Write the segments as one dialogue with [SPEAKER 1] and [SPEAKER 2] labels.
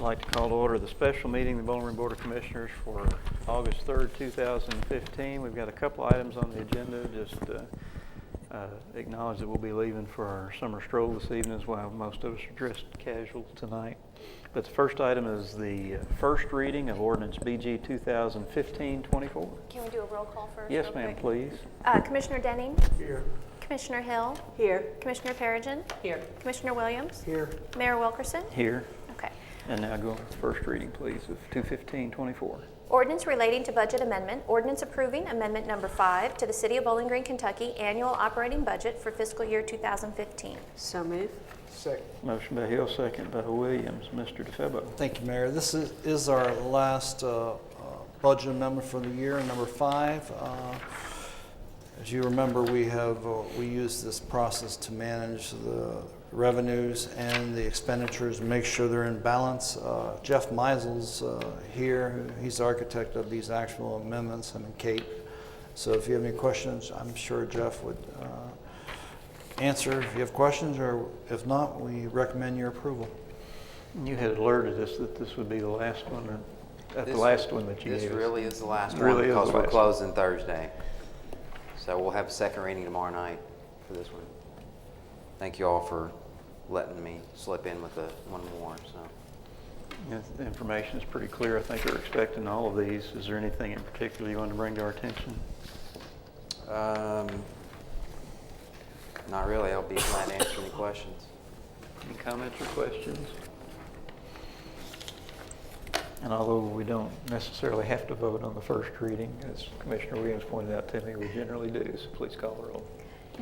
[SPEAKER 1] I'd like to call to order the special meeting of the Bowling Green Board of Commissioners for August 3rd, 2015. We've got a couple items on the agenda. Just acknowledge that we'll be leaving for our summer stroll this evening as well. Most of us are dressed casual tonight. But the first item is the first reading of Ordinance BG 2015-24.
[SPEAKER 2] Can we do a roll call first?
[SPEAKER 1] Yes, ma'am, please.
[SPEAKER 2] Commissioner Denning?
[SPEAKER 3] Here.
[SPEAKER 2] Commissioner Hill?
[SPEAKER 4] Here.
[SPEAKER 2] Commissioner Perigin?
[SPEAKER 4] Here.
[SPEAKER 2] Commissioner Williams?
[SPEAKER 3] Here.
[SPEAKER 2] Mayor Wilkerson?
[SPEAKER 1] Here.
[SPEAKER 2] Okay.
[SPEAKER 1] And now go on to the first reading, please, of 215-24.
[SPEAKER 2] Ordinance relating to budget amendment. Ordinance approving amendment number 5 to the City of Bowling Green, Kentucky annual operating budget for fiscal year 2015.
[SPEAKER 4] So move.
[SPEAKER 3] Second.
[SPEAKER 1] Motion by Hill, second by Williams. Mr. DeFebo.
[SPEAKER 3] Thank you, Mayor. This is our last budget amendment for the year, number 5. As you remember, we use this process to manage the revenues and the expenditures and make sure they're in balance. Jeff Meisel's here. He's the architect of these actual amendments, and Kate. So if you have any questions, I'm sure Jeff would answer if you have questions, or if not, we recommend your approval.
[SPEAKER 1] You had alerted us that this would be the last one, or the last one that you
[SPEAKER 5] This
[SPEAKER 1] gave us.
[SPEAKER 5] really is the last one
[SPEAKER 1] Really is
[SPEAKER 5] because
[SPEAKER 1] the
[SPEAKER 5] we're
[SPEAKER 1] last
[SPEAKER 5] closing Thursday. So we'll have a second reading tomorrow night for this one. Thank you all for letting me slip in with one more. So
[SPEAKER 1] Yeah, the information is pretty clear. I think we're expecting all of these. Is there anything in particular you want to bring to our attention?
[SPEAKER 5] not really. I'll be glad to answer any questions.
[SPEAKER 1] Any comments or questions? And although we don't necessarily have to vote on the first reading, as Commissioner Williams pointed out to me, we generally do. So please call the roll.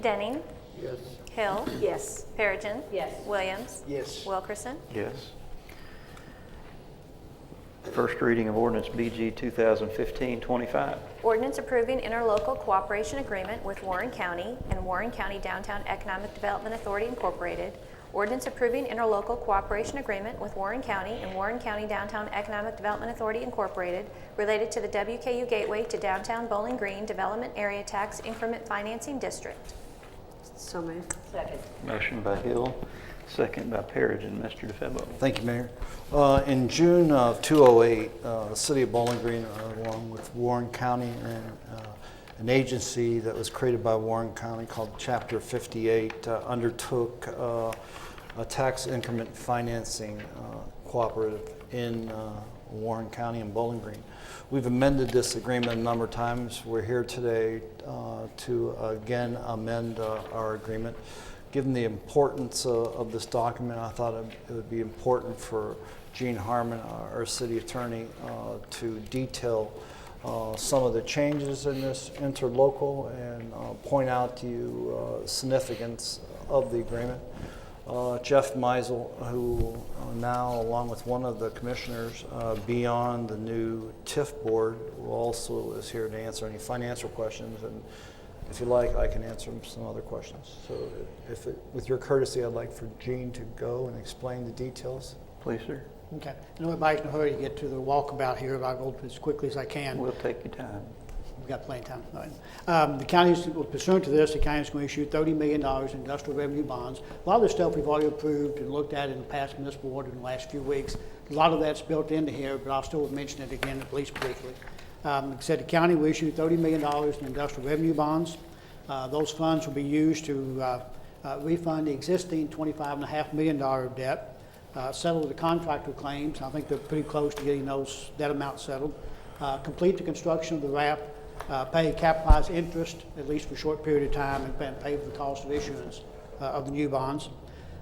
[SPEAKER 2] Denning?
[SPEAKER 3] Yes.
[SPEAKER 2] Hill?
[SPEAKER 4] Yes.
[SPEAKER 2] Perigin?
[SPEAKER 4] Yes.
[SPEAKER 2] Williams?
[SPEAKER 3] Yes.
[SPEAKER 2] Wilkerson?
[SPEAKER 1] Yes. First reading of Ordinance BG 2015-25.
[SPEAKER 2] Ordinance approving interlocal cooperation agreement with Warren County and Warren County Downtown Economic Development Authority Incorporated. Ordinance approving interlocal cooperation agreement with Warren County and Warren County Downtown Economic Development Authority Incorporated related to the WKU Gateway to Downtown Bowling Green Development Area Tax Increment Financing District.
[SPEAKER 4] So move. Second.
[SPEAKER 1] Motion by Hill, second by Perigin. Mr. DeFebo.
[SPEAKER 3] Thank you, Mayor. In June of 2008, the City of Bowling Green, along with Warren County and an agency that was created by Warren County called Chapter 58, undertook a tax increment financing cooperative in Warren County and Bowling Green. We've amended this agreement a number of times. We're here today to again amend our agreement. Given the importance of this document, I thought it would be important for Gene Harmon, our city attorney, to detail some of the changes in this interlocal and point out to you significance of the agreement. Jeff Meisel, who now, along with one of the commissioners, beyond the new TIF board, who also is here to answer any financial questions. And if you like, I can answer some other questions. So with your courtesy, I'd like for Gene to go and explain the details.
[SPEAKER 1] Please, sir.
[SPEAKER 6] Okay. I know everybody's in a hurry to get to the walkabout here, but I'll go as quickly as I can.
[SPEAKER 1] We'll take your time.
[SPEAKER 6] We've got plenty of time. All right. The county's, pursuant to this, the county's going to issue $30 million in industrial revenue bonds. A lot of this stuff we've already approved and looked at in the past municipal board in the last few weeks. A lot of that's built into here, but I'll still mention it again, at least briefly. Like I said, the county will issue $30 million in industrial revenue bonds. Those funds will be used to refund the existing $25.5 million debt. Settle the contractor claims. I think they're pretty close to getting that amount settled. Complete the construction of the RAP, pay capitalized interest, at least for a short period of time, and pay for the cost of issuance of the new bonds.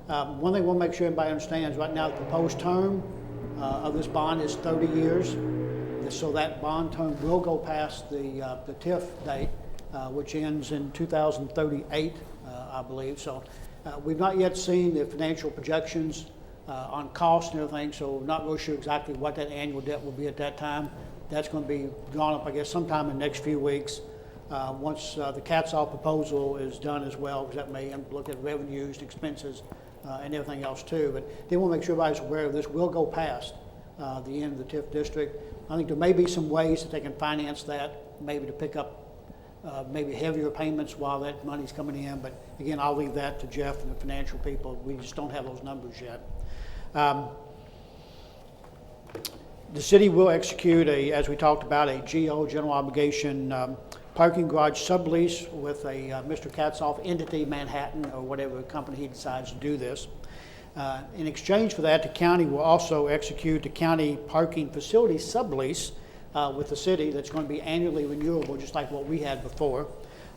[SPEAKER 6] One thing I want to make sure everybody understands, right now the proposed term of this bond is 30 years. So that bond term will go past the TIF date, which ends in 2038, I believe. So we've not yet seen the financial projections on cost and everything, so not really sure exactly what that annual debt will be at that time. That's going to be drawn up, I guess, sometime in the next few weeks once the CATSAW proposal is done as well, because that may look at revenues, expenses, and everything else too. But they want to make sure everybody's aware of this. Will go past the end of the TIF district. I think there may be some ways that they can finance that, maybe to pick up maybe heavier payments while that money's coming in. But again, I'll leave that to Jeff and the financial people. We just don't have those numbers yet. The city will execute as we talked about, a GO, general obligation parking garage sublease with a Mr. Katzoff entity, Manhattan, or whatever company he decides to do this. In exchange for that, the county will also execute the county parking facility sublease with the city that's going to be annually renewable, just like what we had before,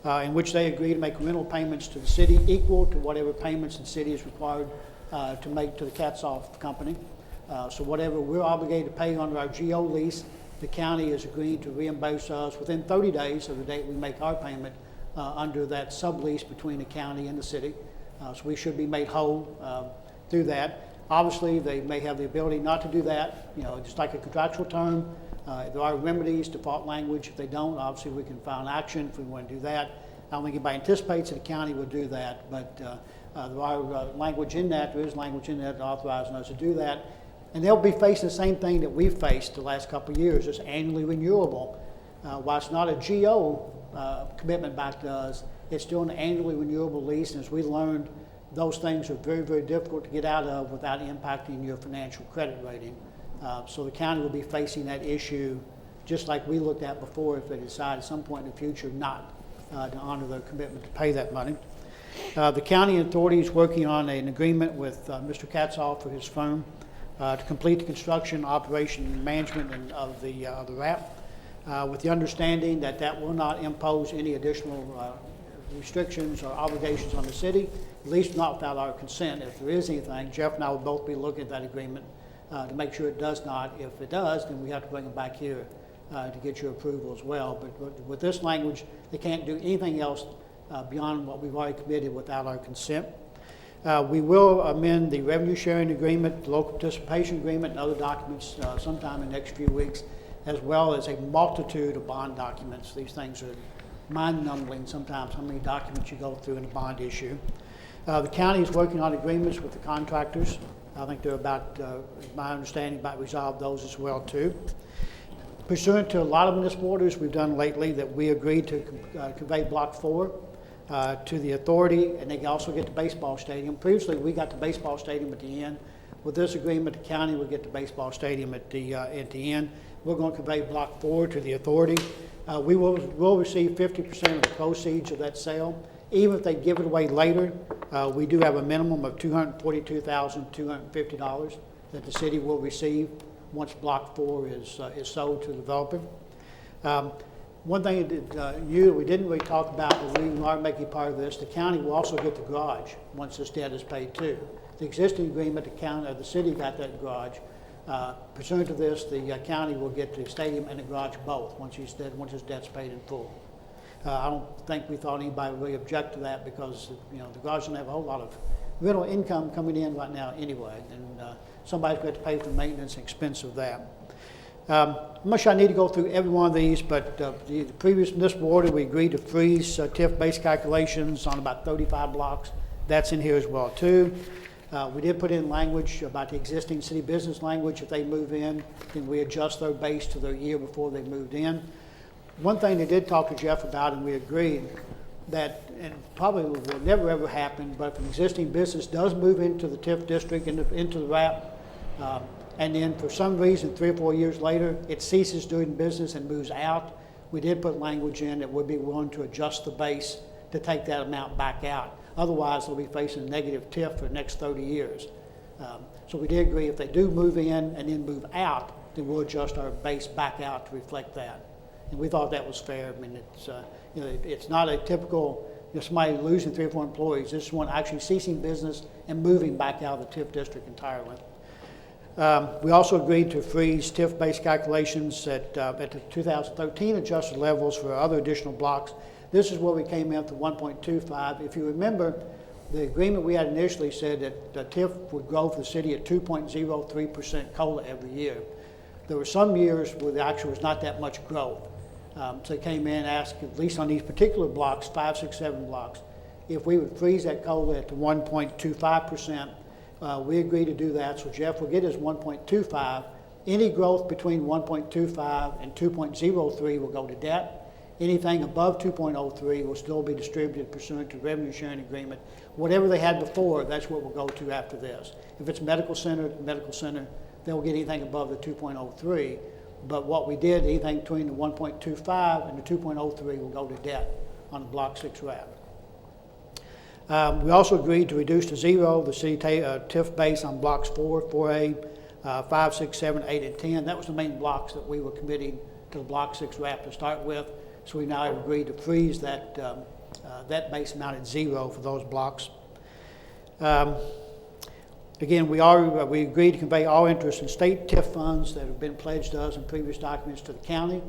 [SPEAKER 6] in which they agree to make rental payments to the city equal to whatever payments the city is required to make to the Katzoff company. So whatever we're obligated to pay under our GO lease, the county is agreed to reimburse us within 30 days of the date we make our payment under that sublease between the county and the city. So we should be made whole through that. Obviously, they may have the ability not to do that, just like a contractual term. There are remedies, default language. If they don't, obviously we can file an action if we want to do that. I don't think anybody anticipates that the county will do that, but there are language in that. There is language in that authorizing us to do that. And they'll be facing the same thing that we've faced the last couple of years. It's annually renewable. While it's not a GO commitment back to us, it's still an annually renewable lease. And as we learned, those things are very, very difficult to get out of without impacting your financial credit rating. So the county will be facing that issue just like we looked at before if they decide at some point in the future not to honor their commitment to pay that money. The county authority is working on an agreement with Mr. Katzoff for his firm to complete the construction, operation, and management of the RAP, with the understanding that that will not impose any additional restrictions or obligations on the city, at least not without our consent. If there is anything, Jeff and I will both be looking at that agreement to make sure it does not. If it does, then we have to bring it back here to get your approval as well. But with this language, they can't do anything else beyond what we've already committed without our consent. We will amend the revenue sharing agreement, the local participation agreement, and other documents sometime in the next few weeks, as well as a multitude of bond documents. These things are mind-numbing sometimes, how many documents you go through in a bond issue. The county is working on agreements with the contractors. I think they're about, my understanding, about resolve those as well too. Pursuant to a lot of municipal orders we've done lately, that we agreed to convey Block 4 to the authority, and they can also get the baseball stadium. Previously, we got the baseball stadium at the end. With this agreement, the county will get the baseball stadium at the end. We're going to convey Block 4 to the authority. We will receive 50% of the proceeds of that sale. Even if they give it away later, we do have a minimum of $242,250 that the city will receive once Block 4 is sold to the developer. One thing that we didn't really talk about, but we are making part of this, the county will also get the garage once this debt is paid too. The existing agreement, the city got that garage. Pursuant to this, the county will get the stadium and the garage both once his debt's paid in full. I don't think we thought anybody would really object to that because the garage doesn't have a whole lot of rental income coming in right now anyway, and somebody's got to pay for the maintenance and expense of that. I'm not sure I need to go through every one of these, but the previous municipal order, we agreed to freeze TIF base calculations on about 35 blocks. That's in here as well too. We did put in language about the existing city business language. If they move in, then we adjust their base to their year before they moved in. One thing they did talk to Jeff about, and we agreed, that, and probably will never ever happen, but if an existing business does move into the TIF district, into the RAP, and then for some reason 3 or 4 years later it ceases doing business and moves out, we did put language in that would be willing to adjust the base to take that amount back out. Otherwise, they'll be facing a negative TIF for the next 30 years. So we did agree if they do move in and then move out, then we'll adjust our base back out to reflect that. And we thought that was fair. I mean, it's not a typical somebody losing 3 or 4 employees. This is one actually ceasing business and moving back out of the TIF district entirely. We also agreed to freeze TIF-based calculations at the 2013 adjusted levels for other additional blocks. This is where we came in to 1.25. If you remember, the agreement we had initially said that the TIF would grow for the city at 2.03% COLA every year. There were some years where the actual was not that much growth. So they came in and asked, at least on these particular blocks, 5, 6, 7 blocks, if we would freeze that COLA at the 1.25%. We agreed to do that, so Jeff will get his 1.25. Any growth between 1.25 and 2.03 will go to debt. Anything above 2.03 will still be distributed pursuant to revenue sharing agreement. Whatever they had before, that's what we'll go to after this. If it's medical center, they will get anything above the 2.03. But what we did, anything between the 1.25 and the 2.03 will go to debt on the Block 6 RAP. We also agreed to reduce to zero the city TIF base on blocks 4, 4A, 5, 6, 7, 8, and 10. That was the main blocks that we were committing to the Block 6 RAP to start with. So we now have agreed to freeze that, that base amount at zero for those blocks. Again, we agreed to convey all interest in state TIF funds that have been pledged to us in previous documents to the county,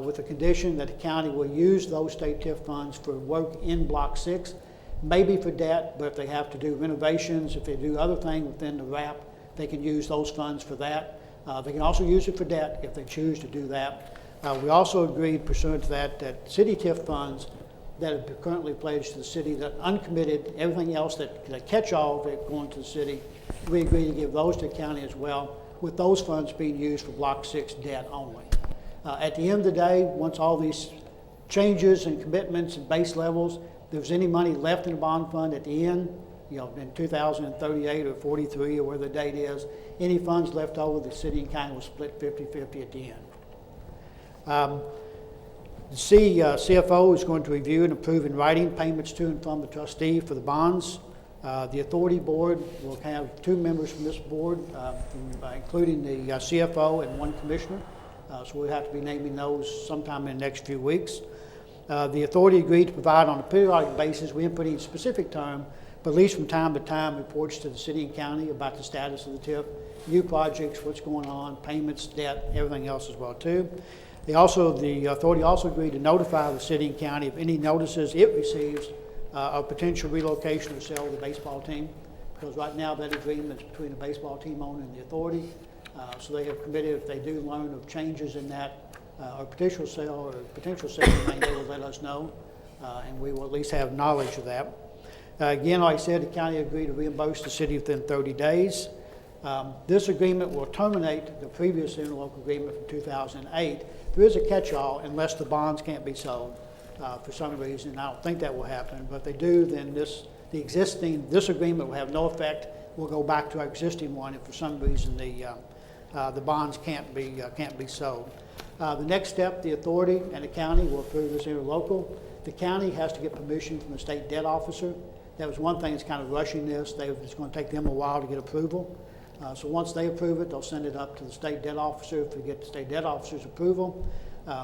[SPEAKER 6] with the condition that the county will use those state TIF funds for work in Block 6, maybe for debt, but if they have to do renovations, if they do other things within the RAP, they can use those funds for that. They can also use it for debt if they choose to do that. We also agreed pursuant to that city TIF funds that are currently pledged to the city, that uncommitted, everything else that catch-all that going to the city, we agree to give those to the county as well, with those funds being used for Block 6 debt only. At the end of the day, once all these changes and commitments and base levels, if there's any money left in the bond fund at the end, you know, in 2038 or 43 or where the date is, any funds left over, the city and county will split 50-50 at the end. The CFO is going to review and approve in writing payments to and from the trustee for the bonds. The authority board will have 2 members from this board, including the CFO and 1 commissioner. So we'll have to be naming those sometime in the next few weeks. The authority agreed to provide on a periodic basis, we didn't put any specific term, but at least from time to time, reports to the city and county about the status of the TIF, new projects, what's going on, payments, debt, everything else as well too. The authority also agreed to notify the city and county of any notices it receives of potential relocation or sale of the baseball team, because right now that agreement is between the baseball team owner and the authority. So they have committed, if they do learn of changes in that or potential sale, they will let us know, and we will at least have knowledge of that. Again, like I said, the county agreed to reimburse the city within 30 days. This agreement will terminate the previous interlocal agreement from 2008. There is a catch-all unless the bonds can't be sold for some reason, and I don't think that will happen, but if they do, then this agreement will have no effect. We'll go back to our existing one if for some reason the bonds can't be sold. The next step, the authority and the county will approve this interlocal. The county has to get permission from the state debt officer. That was one thing that's kind of rushing this. It's going to take them a while to get approval. So once they approve it, they'll send it up to the state debt officer if we get the state debt officer's approval.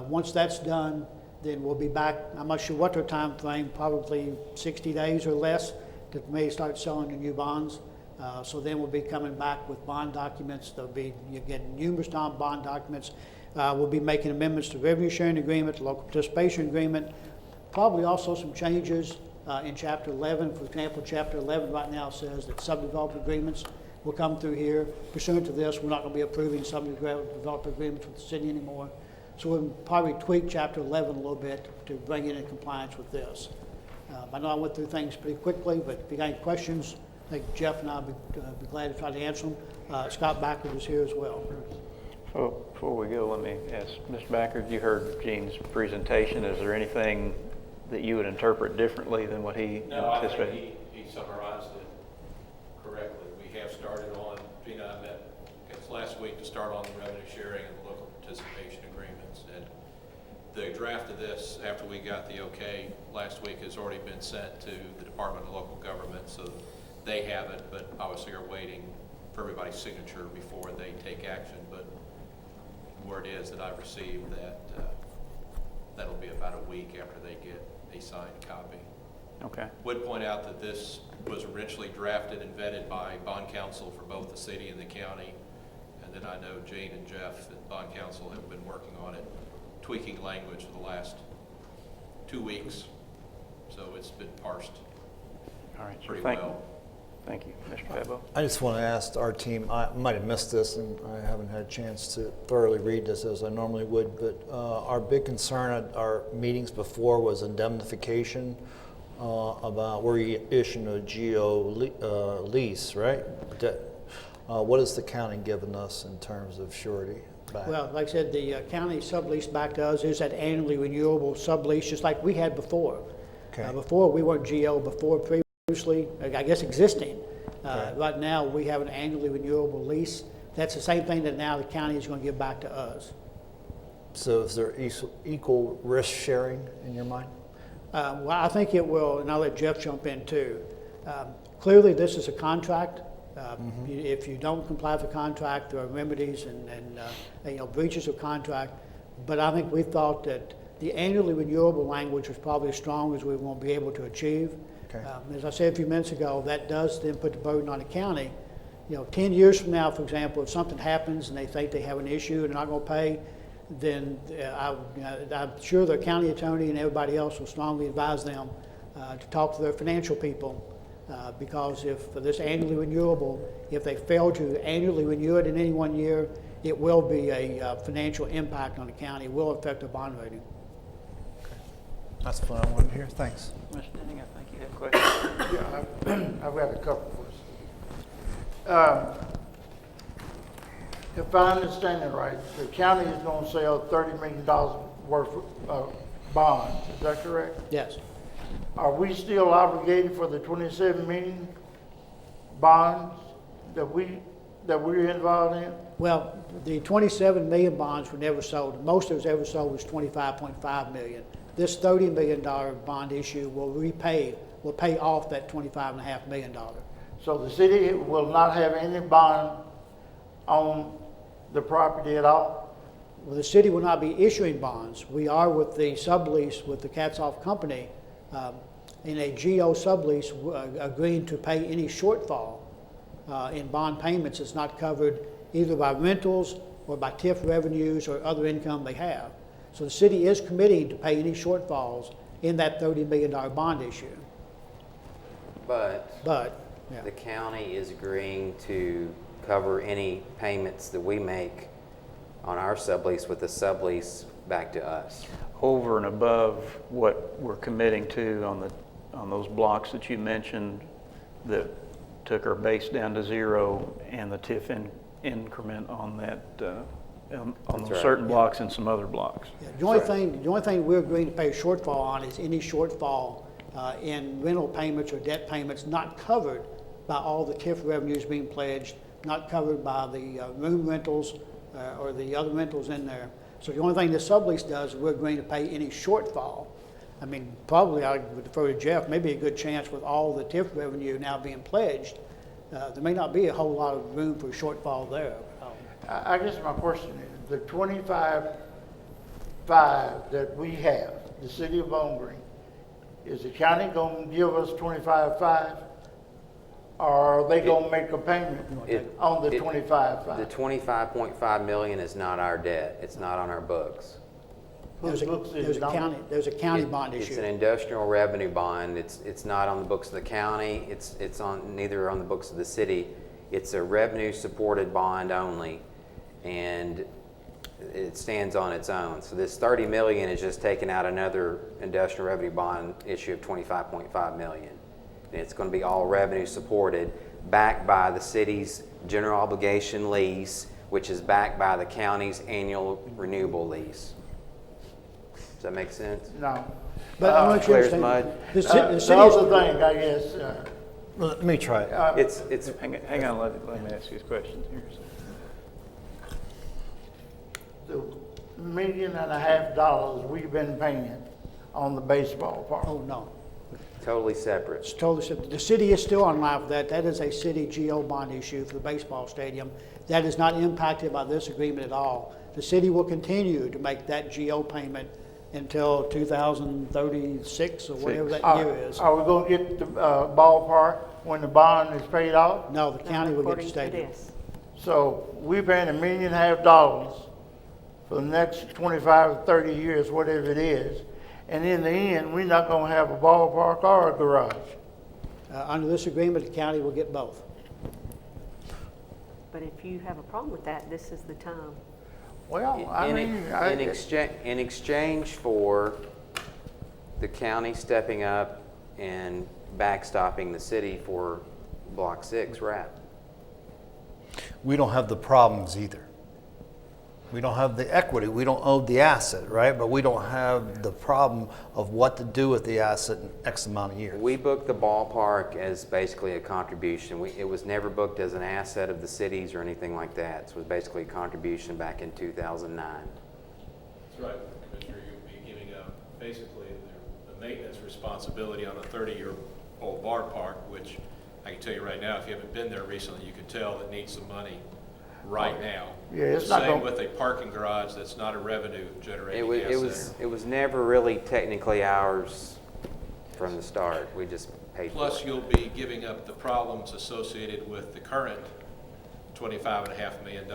[SPEAKER 6] Once that's done, then we'll be back. I'm not sure what their time frame, probably 60 days or less, to maybe start selling the new bonds. So then we'll be coming back with bond documents. You get numerous bond documents. We'll be making amendments to revenue sharing agreement, the local participation agreement, probably also some changes in Chapter 11. For example, Chapter 11 right now says that subdeveloper agreements will come through here. Pursuant to this, we're not going to be approving subdeveloper agreements with the city anymore. So we'll probably tweak Chapter 11 a little bit to bring it in compliance with this. I know I went through things pretty quickly, but if you got any questions, I think Jeff and I will be glad to try to answer them. Scott Backer is here as well.
[SPEAKER 1] Before we go, let me ask Mr. Backer, you heard Gene's presentation. Is there anything that you would interpret differently than what he anticipated?
[SPEAKER 7] I think he summarized it correctly. We have started on, Gene and I met last week to start on the revenue sharing and the local participation agreements. And the draft of this, after we got the okay last week, has already been sent to the Department of Local Government, so they have it, but obviously are waiting for everybody's signature before they take action. But the word is that I've received that that'll be about a week after they get a signed copy.
[SPEAKER 1] Okay.
[SPEAKER 7] Would point out that this was originally drafted and vetted by bond counsel for both the city and the county. And then I know Gene and Jeff at bond counsel have been working on it, tweaking language for the last 2 weeks. So it's been parsed pretty well.
[SPEAKER 1] Thank you, Mr. Fabo.
[SPEAKER 3] I just want to ask our team, I might have missed this and I haven't had a chance to thoroughly read this as I normally would, but our big concern at our meetings before was indemnification about we're issuing a GO lease, right? What has the county given us in terms of surety back?
[SPEAKER 6] Well, like I said, the county sublease back to us is that annually renewable sublease, just like we had before.
[SPEAKER 3] Okay.
[SPEAKER 6] Before, we weren't GO before previously, I guess existing. Right now, we have an annually renewable lease. That's the same thing that now the county is going to give back to us.
[SPEAKER 3] So is there equal risk sharing in your mind?
[SPEAKER 6] Well, I think it will, and I'll let Jeff jump in too. Clearly, this is a contract. If you don't comply with the contract, there are remedies and breaches of contract. But I think we thought that the annually renewable language was probably as strong as we won't be able to achieve.
[SPEAKER 3] Okay.
[SPEAKER 6] As I said a few minutes ago, that does then put the burden on the county. 10 years from now, for example, if something happens and they think they have an issue and they're not going to pay, then I'm sure the county attorney and everybody else will strongly advise them to talk to their financial people because if this annually renewable, if they fail to annually renew it in any 1 year, it will be a financial impact on the county. It will affect the bond rating.
[SPEAKER 3] That's what I wanted to hear. Thanks.
[SPEAKER 1] Mr. Denning, I think you had a question.
[SPEAKER 8] Yeah, I've got a couple questions. If I understand it right, the county is going to sell $30 million worth of bonds, is that correct?
[SPEAKER 6] Yes.
[SPEAKER 8] Are we still obligated for the 27 million bonds that we're involved in?
[SPEAKER 6] Well, the 27 million bonds were never sold. The most that was ever sold was 25.5 million. This $30 million bond issue will pay off that $25.5 million.
[SPEAKER 8] So the city will not have any bond on the property at all?
[SPEAKER 6] Well, the city will not be issuing bonds. We are with the sublease with the Katzoff Company in a GO sublease agreeing to pay any shortfall in bond payments that's not covered either by rentals or by TIF revenues or other income they have. So the city is committing to pay any shortfalls in that $30 million bond issue.
[SPEAKER 5] But
[SPEAKER 6] Yeah.
[SPEAKER 5] the county is agreeing to cover any payments that we make on our sublease with the sublease back to us.
[SPEAKER 1] Over and above what we're committing to on those blocks that you mentioned that took our base down to zero and the TIF increment on that on those
[SPEAKER 5] right.
[SPEAKER 1] certain blocks and some other blocks.
[SPEAKER 6] Yeah, the only thing we're agreeing to pay a shortfall on is any shortfall in rental payments or debt payments not covered by all the TIF revenues being pledged, not covered by the room rentals or the other rentals in there. So the only thing the sublease does is we're agreeing to pay any shortfall. I mean, probably I would defer to Jeff, maybe a good chance with all the TIF revenue now being pledged, there may not be a whole lot of room for a shortfall there.
[SPEAKER 8] I guess my question is, the 25.5 that we have, the city of Bowling Green, is the county going to give us 25.5? Or are they going to make a payment on the 25.5?
[SPEAKER 5] The 25.5 million is not our debt. It's not on our books.
[SPEAKER 8] Whose books is
[SPEAKER 6] There's
[SPEAKER 8] it
[SPEAKER 6] a
[SPEAKER 8] on?
[SPEAKER 6] county bond
[SPEAKER 5] It's
[SPEAKER 6] issue.
[SPEAKER 5] an industrial revenue bond. It's not on the books of the county. It's on neither on the books of the city. It's a revenue supported bond only, and it stands on its own. So this 30 million is just taking out another industrial revenue bond issue of 25.5 million. And it's going to be all revenue supported, backed by the city's general obligation lease, which is backed by the county's annual renewable lease. Does that make sense?
[SPEAKER 8] No.
[SPEAKER 6] But I want you to
[SPEAKER 1] Clear as
[SPEAKER 6] understand,
[SPEAKER 1] mud.
[SPEAKER 6] the
[SPEAKER 8] The
[SPEAKER 6] city is,
[SPEAKER 8] other thing, I guess,
[SPEAKER 3] Well, let me try it.
[SPEAKER 5] It's
[SPEAKER 1] Hang on, let me ask you this question here.
[SPEAKER 8] the $1.5 million we've been paying on the baseball park.
[SPEAKER 6] oh no,
[SPEAKER 5] totally separate.
[SPEAKER 6] it's totally separate. The city is still on line with that. That is a city GO bond issue for the baseball stadium. That is not impacted by this agreement at all. The city will continue to make that GO payment until 2036 or whatever that year is.
[SPEAKER 8] Are we going to get the ballpark when the bond is paid off?
[SPEAKER 6] No, the county will get the
[SPEAKER 4] According to
[SPEAKER 6] stadium.
[SPEAKER 4] this.
[SPEAKER 8] So we're paying $1.5 million for the next 25 or 30 years, whatever it is. And in the end, we're not going to have a ballpark or a garage.
[SPEAKER 6] Under this agreement, the county will get both.
[SPEAKER 4] But if you have a problem with that, this is the time.
[SPEAKER 8] Well, I mean,
[SPEAKER 5] In exchange for the county stepping up and backstopping the city for Block 6 wrap.
[SPEAKER 3] We don't have the problems either. We don't have the equity, we don't own the asset, right? But we don't have the problem of what to do with the asset in X amount of years.
[SPEAKER 5] We booked the ballpark as basically a contribution. It was never booked as an asset of the cities or anything like that. It was basically a contribution back in 2009.
[SPEAKER 7] That's right, Commissioner, you'd be giving up basically the maintenance responsibility on a 30-year-old ballpark, which I can tell you right now, if you haven't been there recently, you can tell it needs some money right now.
[SPEAKER 8] Yeah, it's not
[SPEAKER 7] Same
[SPEAKER 8] gonna-
[SPEAKER 7] with a parking garage that's not a revenue generating
[SPEAKER 5] It was never really technically ours from the start. We just paid for
[SPEAKER 7] Plus,
[SPEAKER 5] it.
[SPEAKER 7] you'll be giving up the problems associated with the current $25.5 million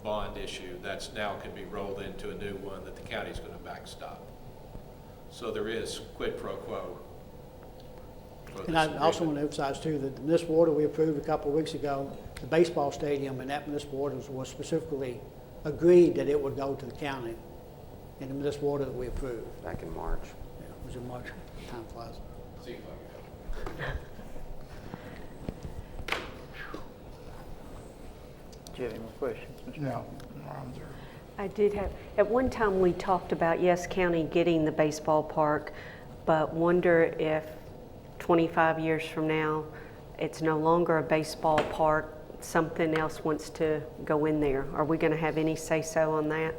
[SPEAKER 7] bond issue that's now can be rolled into a new one that the county's going to backstop. So there is quid pro quo. for
[SPEAKER 6] And
[SPEAKER 7] this
[SPEAKER 6] I also want
[SPEAKER 7] agreement.
[SPEAKER 6] to emphasize too, that the municipal order we approved a couple of weeks ago, the baseball stadium, and that municipal order was specifically agreed that it would go to the county in the municipal order that we approved.
[SPEAKER 5] Back in March.
[SPEAKER 6] Yeah, it was in March, time flies.
[SPEAKER 7] Seems like it.
[SPEAKER 1] Do you have any more questions, Mr.
[SPEAKER 8] No, I'm there.
[SPEAKER 4] I did have, at one time we talked about, yes, county getting the baseball park, but wonder if 25 years from now, it's no longer a baseball park, something else wants to go in there. Are we going to have any say-so on that?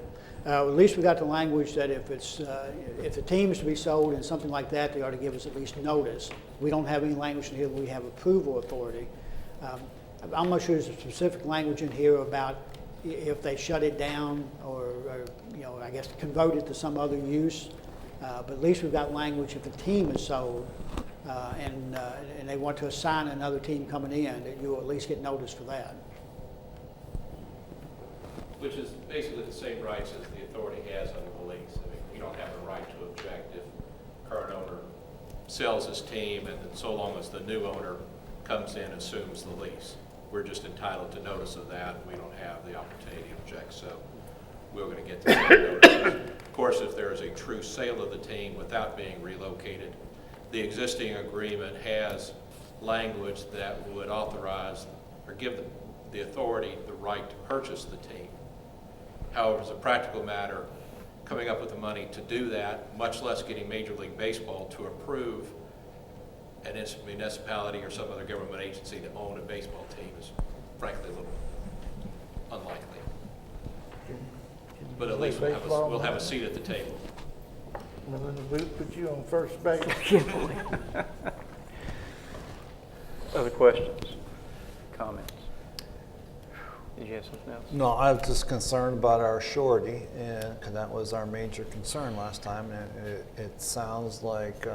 [SPEAKER 6] At least we got the language that if the team is to be sold and something like that, they ought to give us at least notice. We don't have any language in here that we have approval authority. I'm not sure there's a specific language in here about if they shut it down or I guess convert it to some other use. But at least we've got language if the team is sold and they want to assign another team coming in, that you'll at least get notice for that.
[SPEAKER 7] Which is basically the same rights as the authority has under the lease. I mean, we don't have a right to object if current owner sells his team and then so long as the new owner comes in and assumes the lease. We're just entitled to notice of that. We don't have the opportunity to object, so we're going to get the same notices. Of course, if there is a true sale of the team without being relocated, the existing agreement has language that would authorize or give the authority the right to purchase the team. However, as a practical matter, coming up with the money to do that, much less getting Major League Baseball to approve an municipality or some other government agency to own a baseball team is frankly a little unlikely. But at least we'll have a seat at the table.
[SPEAKER 8] Well, then the boot put you on first base.
[SPEAKER 1] Other questions, comments? Did you have something else?
[SPEAKER 3] No, I was just concerned about our surety, and because that was our major concern last time. And it sounds like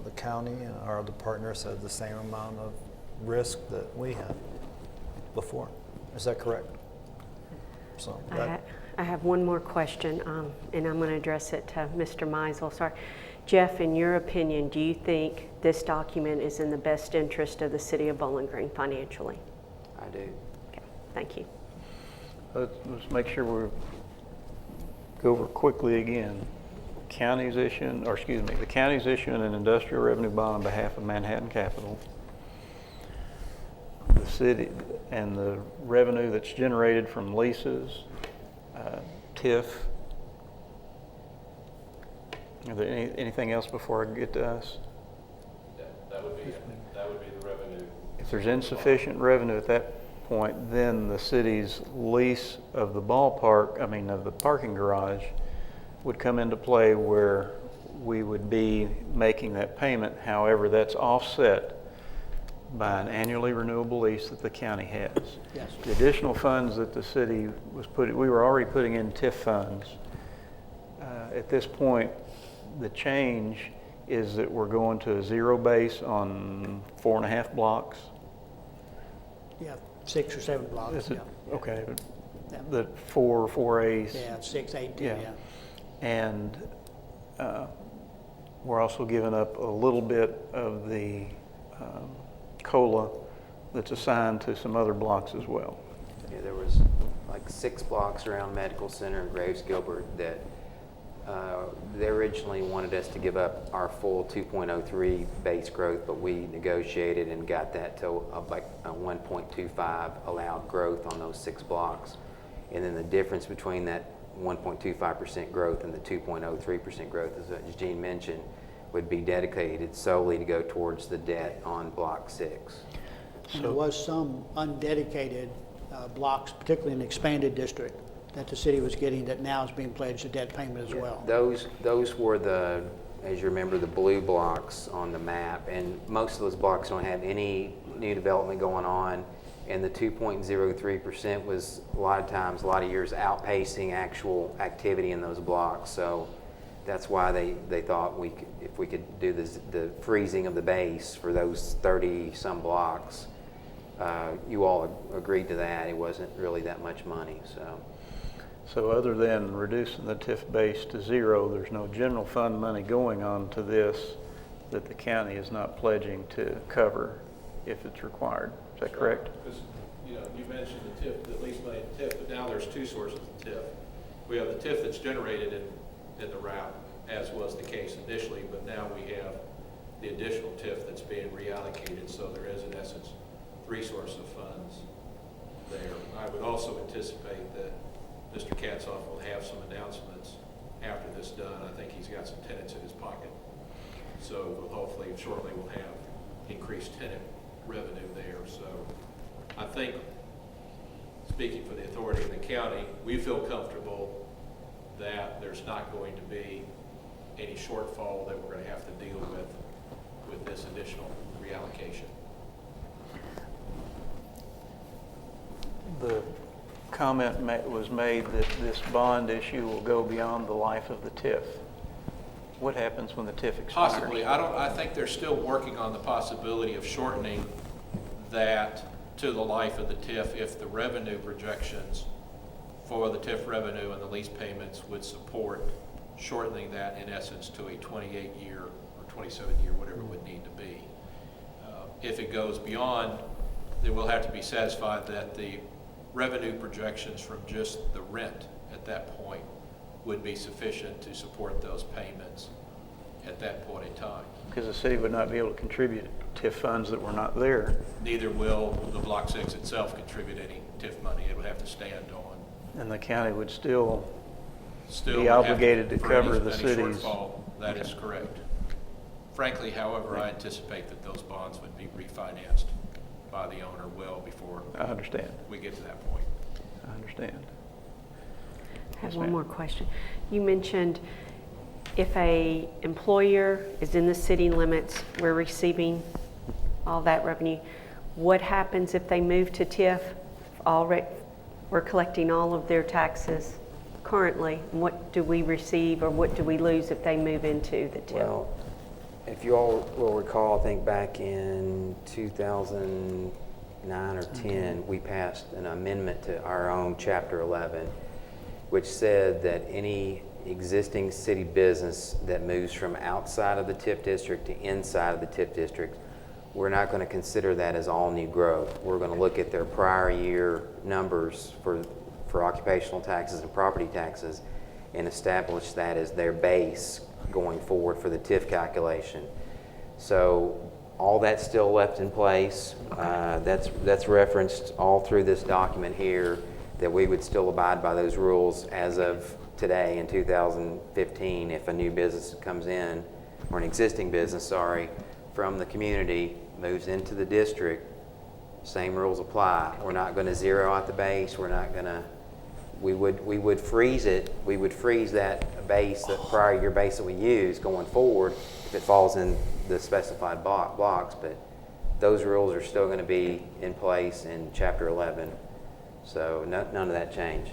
[SPEAKER 3] the county and our other partners have the same amount of risk that we had before. Is that correct? So
[SPEAKER 4] I have one more question, and I'm going to address it to Mr. Meisel. Sorry. Jeff, in your opinion, do you think this document is in the best interest of the city of Bowling Green financially?
[SPEAKER 5] I do.
[SPEAKER 4] Okay, thank you.
[SPEAKER 1] Let's make sure we go over quickly again. The county's issuing an industrial revenue bond on behalf of Manhattan Capital. The city and the revenue that's generated from leases, TIF. Is there anything else before I get to us?
[SPEAKER 7] That would be the revenue.
[SPEAKER 1] If there's insufficient revenue at that point, then the city's lease of the of the parking garage would come into play where we would be making that payment. However, that's offset by an annually renewable lease that the county has.
[SPEAKER 6] Yes.
[SPEAKER 1] The additional funds that the city we were already putting in TIF funds. At this point, the change is that we're going to a zero base on 4.5 blocks.
[SPEAKER 6] Yeah, 6 or 7 blocks.
[SPEAKER 1] Is it?
[SPEAKER 6] Yeah.
[SPEAKER 1] Okay.
[SPEAKER 6] Yeah.
[SPEAKER 1] The 4As.
[SPEAKER 6] Yeah, 6, 8, 10,
[SPEAKER 1] Yeah.
[SPEAKER 6] yeah.
[SPEAKER 1] And we're also giving up a little bit of the COLA that's assigned to some other blocks as well.
[SPEAKER 5] Yeah, there was like 6 blocks around Medical Center and Graves Gilbert that they originally wanted us to give up our full 2.03 base growth, but we negotiated and got that to like a 1.25 allowed growth on those 6 blocks. And then the difference between that 1.25% growth and the 2.03% growth, as Gene mentioned, would be dedicated solely to go towards the debt on Block 6.
[SPEAKER 6] And there was some undedicated blocks, particularly in the expanded district, that the city was getting that now is being pledged to debt payment as well.
[SPEAKER 5] Those were the, as you remember, the blue blocks on the map, and most of those blocks don't have any new development going on, and the 2.03% was a lot of years outpacing actual activity in those blocks. So that's why they thought if we could do the freezing of the base for those 30-some blocks, you all agreed to that. It wasn't really that much money, so.
[SPEAKER 1] So other than reducing the TIF base to zero, there's no general fund money going on to this that the county is not pledging to cover if it's required. Is that correct?
[SPEAKER 7] Because, you know, you mentioned the TIF, the lease money in TIF, but now there's two sources of TIF. We have the TIF that's generated in the route, as was the case initially, but now we have the additional TIF that's being reallocated, so there is, in essence, three sources of funds there. I would also anticipate that Mr. Katzoff will have some announcements after this done. I think he's got some tenants in his pocket. So hopefully shortly we'll have increased tenant revenue there. So I think, speaking for the authority in the county, we feel comfortable that there's not going to be any shortfall that we're going to have to deal with this additional reallocation.
[SPEAKER 1] The comment was made that this bond issue will go beyond the life of the TIF. What happens when the TIF expires?
[SPEAKER 7] Possibly. I think they're still working on the possibility of shortening that to the life of the TIF if the revenue projections for the TIF revenue and the lease payments would support shortening that, in essence, to a 28-year or 27-year, whatever it would need to be. If it goes beyond, then we'll have to be satisfied that the revenue projections from just the rent at that point would be sufficient to support those payments at that point in time.
[SPEAKER 1] Because the city would not be able to contribute TIF funds that were not there.
[SPEAKER 7] Neither will the Block 6 itself contribute any TIF money. It would have to stand on.
[SPEAKER 1] And the county would still
[SPEAKER 7] Still
[SPEAKER 1] be
[SPEAKER 7] would have
[SPEAKER 1] obligated to
[SPEAKER 7] for
[SPEAKER 1] cover
[SPEAKER 7] any
[SPEAKER 1] the city's.
[SPEAKER 7] shortfall. That is correct. Frankly, however, I anticipate that those bonds would be refinanced by the owner well before
[SPEAKER 1] I understand.
[SPEAKER 7] we get to that point.
[SPEAKER 1] I understand.
[SPEAKER 4] I have
[SPEAKER 1] Yes,
[SPEAKER 4] one
[SPEAKER 1] ma'am.
[SPEAKER 4] more question. You mentioned if a employer is in the city limits, we're receiving all that revenue. What happens if they move to TIF? We're collecting all of their taxes currently. What do we receive or what do we lose if they move into the TIF?
[SPEAKER 5] Well, if you all will recall, I think back in 2009 or 10, we passed an amendment to our own Chapter 11, which said that any existing city business that moves from outside of the TIF district to inside of the TIF district, we're not going to consider that as all new growth. We're going to look at their prior year numbers for occupational taxes and property taxes and establish that as their base going forward for the TIF calculation. So all that's still left in place. That's referenced all through this document here, that we would still abide by those rules as of today in 2015. If a new business comes in, or an existing business, sorry, from the community, moves into the district, same rules apply. We're not going to zero out the base. We're not going to, we would freeze it. We would freeze that base, that prior year base that we use going forward if it falls in the specified blocks, but those rules are still going to be in place in Chapter 11. So none of that changed.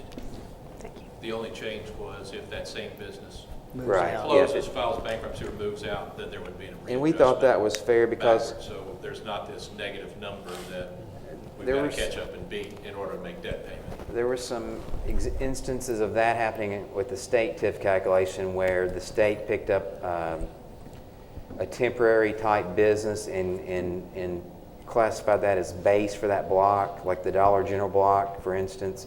[SPEAKER 4] Thank you.
[SPEAKER 7] The only change was if that same business
[SPEAKER 6] Moves
[SPEAKER 5] Right.
[SPEAKER 6] out.
[SPEAKER 7] closes, files bankruptcy, or moves out, then there would be an readjustment.
[SPEAKER 5] And we thought that was fair because
[SPEAKER 7] backward. So there's not this negative number that we've
[SPEAKER 5] There
[SPEAKER 7] got
[SPEAKER 5] was-
[SPEAKER 7] to catch up and beat in order to make debt payment.
[SPEAKER 5] there were some instances of that happening with the state TIF calculation where the state picked up a temporary type business and classified that as base for that block, like the Dollar General block, for instance.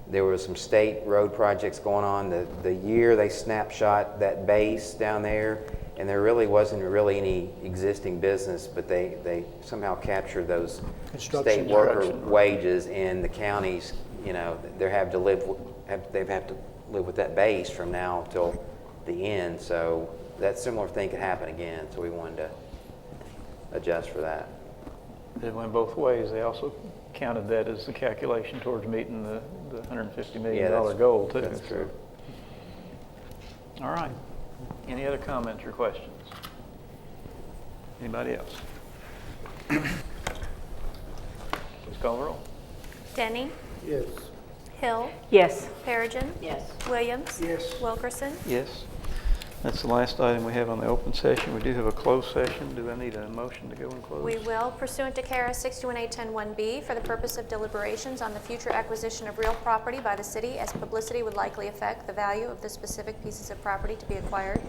[SPEAKER 5] There was some state road projects going on. The year they snapshot that base down there, and there really wasn't really any existing business, but they somehow captured those
[SPEAKER 6] Construction
[SPEAKER 5] state worker
[SPEAKER 1] construction.
[SPEAKER 5] wages in the county's you know, they have to live with that base from now till the end. So that similar thing could happen again. So we wanted to adjust for that.
[SPEAKER 1] It went both ways. They also counted that as the calculation towards meeting the $150 million goal too.
[SPEAKER 5] That's true.
[SPEAKER 1] All right. Any other comments or questions? Anybody else? Please call the roll.
[SPEAKER 2] Denning.
[SPEAKER 8] Yes.
[SPEAKER 2] Hill.
[SPEAKER 4] Yes.
[SPEAKER 2] Perigin.
[SPEAKER 4] Yes.
[SPEAKER 2] Williams.
[SPEAKER 8] Yes.
[SPEAKER 2] Wilkerson.
[SPEAKER 1] Yes. That's the last item we have on the open session. We do have a closed session. Do I need a motion to go in closed?
[SPEAKER 2] We will, pursuant to KRS 6218101B, for the purpose of deliberations on the future acquisition of real property by the city as publicity would likely affect the value of the specific pieces of property to be acquired,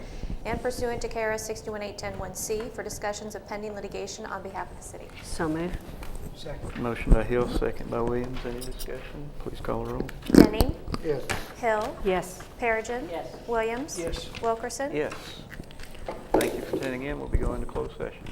[SPEAKER 2] and pursuant to KRS 6218101C for discussions of pending litigation on behalf of the city.
[SPEAKER 4] So moved.
[SPEAKER 1] Motion by Hill, second by Williams. Any discussion? Please call the roll.
[SPEAKER 2] Denning.
[SPEAKER 8] Yes.
[SPEAKER 2] Hill.
[SPEAKER 4] Yes.
[SPEAKER 2] Perigin.
[SPEAKER 4] Yes.
[SPEAKER 2] Williams.
[SPEAKER 8] Yes.
[SPEAKER 2] Wilkerson.
[SPEAKER 1] Yes. Thank you for tuning in. We'll be going to closed session.